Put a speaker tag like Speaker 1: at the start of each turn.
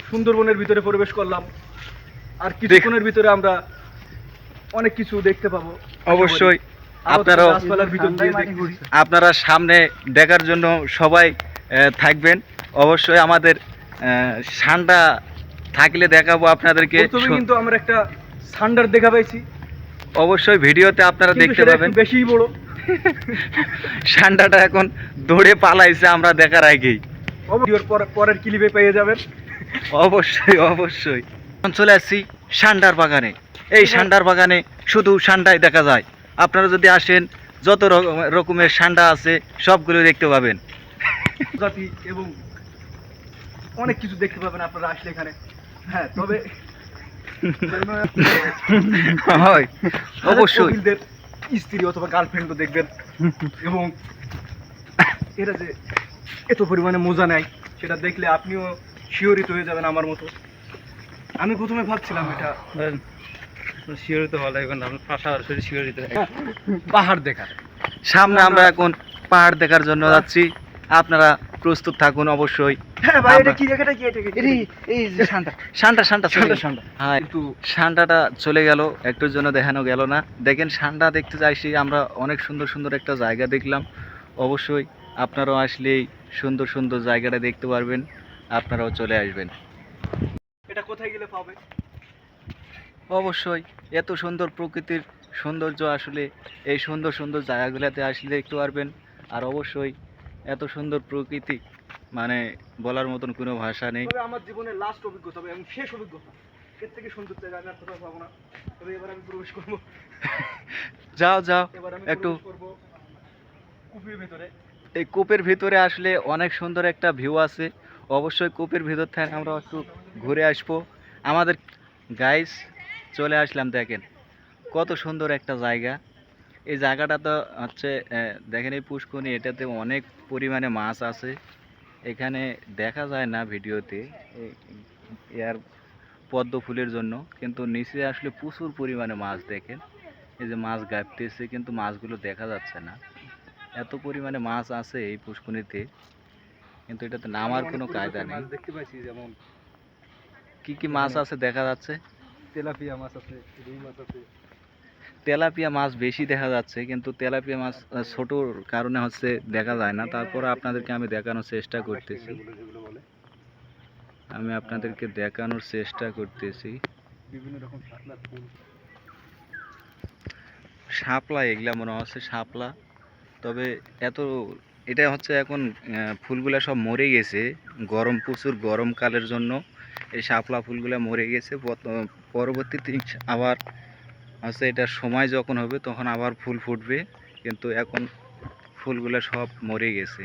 Speaker 1: সুন্দরবনের ভিতরে প্রবেশ করলাম, আর কিছুক্ষণের ভিতরে আমরা অনেক কিছু দেখতে পাবো।
Speaker 2: অবশ্যই
Speaker 1: আপনারাও
Speaker 2: আপনারা সামনে দেখার জন্য সবাই থাকবেন। অবশ্যই আমাদের সান্ডা থাকলে দেখাবো আপনাদেরকে।
Speaker 1: প্রথমে কিন্তু আমরা একটা সান্ডার দেখা পাইছি,
Speaker 2: অবশ্যই ভিডিওতে আপনারা দেখতে পাবেন।
Speaker 1: বেশিই বড়
Speaker 2: সান্ডাটা এখন দৌড়ে পালাইছে আমরা দেখার আগেই।
Speaker 1: পরের ক্লিপে পেয়ে যাবেন।
Speaker 2: অবশ্যই অবশ্যই। এখন চলে আসছি সান্ডার বাগানে। এই সান্ডার বাগানে শুধু সান্ডাই দেখা যায়। আপনারা যদি আসেন যত রকমের সান্ডা আছে সবগুলো দেখতে পাবেন
Speaker 1: জাতি এবং অনেক কিছু দেখতে পাবেন আপনারা আসলে এখানে। হ্যাঁ, তবে
Speaker 2: হয় অবশ্যই
Speaker 1: স্ত্রী অথবা গার্লফ্রেন্ডও দেখবেন, এবং এরা যে এত পরিমাণে মজা নেয় সেটা দেখলে আপনিও শিহরিত হয়ে যাবেন আমার মতো। আমি প্রথমে ভাবছিলাম এটা
Speaker 3: শিহরিত হওয়া লাগবে না, আপনার পাশাপাশি শিহরিত
Speaker 1: পাহাড় দেখার।
Speaker 2: সামনে আমরা এখন পাহাড় দেখার জন্য যাচ্ছি, আপনারা প্রস্তুত থাকুন অবশ্যই।
Speaker 1: হ্যাঁ ভাই, এটা কি দেখাটা কি এটা
Speaker 2: এই যে সান্ডা হ্যাঁ,
Speaker 1: কিন্তু
Speaker 2: সান্ডাটা চলে গেল, একটুর জন্য দেখানো গেল না। দেখেন সান্ডা দেখতে চাইছি আমরা, অনেক সুন্দর সুন্দর একটা জায়গা দেখলাম। অবশ্যই আপনারাও আসলেই সুন্দর সুন্দর জায়গাটা দেখতে পারবেন, আপনারাও চলে আসবেন।
Speaker 1: এটা কোথায় গেলে পাবে?
Speaker 2: অবশ্যই এত সুন্দর প্রকৃতির সৌন্দর্য আসলে এই সুন্দর সুন্দর জায়গাগুলোতে আসলে দেখতে পারবেন। আর অবশ্যই এত সুন্দর প্রকৃতি মানে বলার মতন কোনো ভাষা নেই।
Speaker 1: তবে আমার জীবনের লাস্ট অভিজ্ঞতা এবং শেষ অভিজ্ঞতা, এর থেকে সুন্দর জায়গা আমি আর কোথাও পাবো না। তবে এবার আমি প্রবেশ করবো।
Speaker 2: যাও যাও
Speaker 1: এবার আমি
Speaker 2: একটু
Speaker 1: প্রবেশ করবো কূপের ভিতরে।
Speaker 2: এই কূপের ভিতরে আসলে অনেক সুন্দর একটা ভিউ আছে। অবশ্যই কূপের ভিতর থেকে আমরা একটু ঘুরে আসবো। আমাদের গাইস চলে আসলাম, দেখেন কত সুন্দর একটা জায়গা। এই জায়গাটা তো হচ্ছে দেখেন এই পুষ্করণী, এটাতে অনেক পরিমাণে মাছ আছে। এখানে দেখা যায় না ভিডিওতে এর পদ্ম ফুলের জন্য, কিন্তু নিচে আসলে প্রচুর পরিমাণে মাছ। দেখেন এই যে মাছ গাঁপতেছে, কিন্তু মাছগুলো দেখা যাচ্ছে না। এত পরিমাণে মাছ আছে এই পুষ্করণীতে, কিন্তু এটাতে নামার কোনো কায়দা নেই।
Speaker 1: দেখতে পাচ্ছি যেমন
Speaker 2: কি কি মাছ আছে দেখা যাচ্ছে।
Speaker 1: তেলাপিয়া মাছ আছে, রুই মাছ আছে।
Speaker 2: তেলাপিয়া মাছ বেশি দেখা যাচ্ছে, কিন্তু তেলাপিয়া মাছ ছোটোর কারণে হচ্ছে দেখা যায় না। তারপরে আপনাদেরকে আমি দেখানোর চেষ্টা করতেছি,
Speaker 1: বিভিন্ন রকম শাপলার ফুল,
Speaker 2: শাপলা, এগুলা মনে হচ্ছে শাপলা। তবে এটা হচ্ছে এখন ফুলগুলা সব মরে গেছে, প্রচুর গরমকালের জন্য এই শাপলা ফুলগুলা মরে গেছে। পরবর্তীতে আবার হচ্ছে এটার সময় যখন হবে তখন আবার ফুল ফুটবে, কিন্তু এখন ফুলগুলা সব মরে গেছে।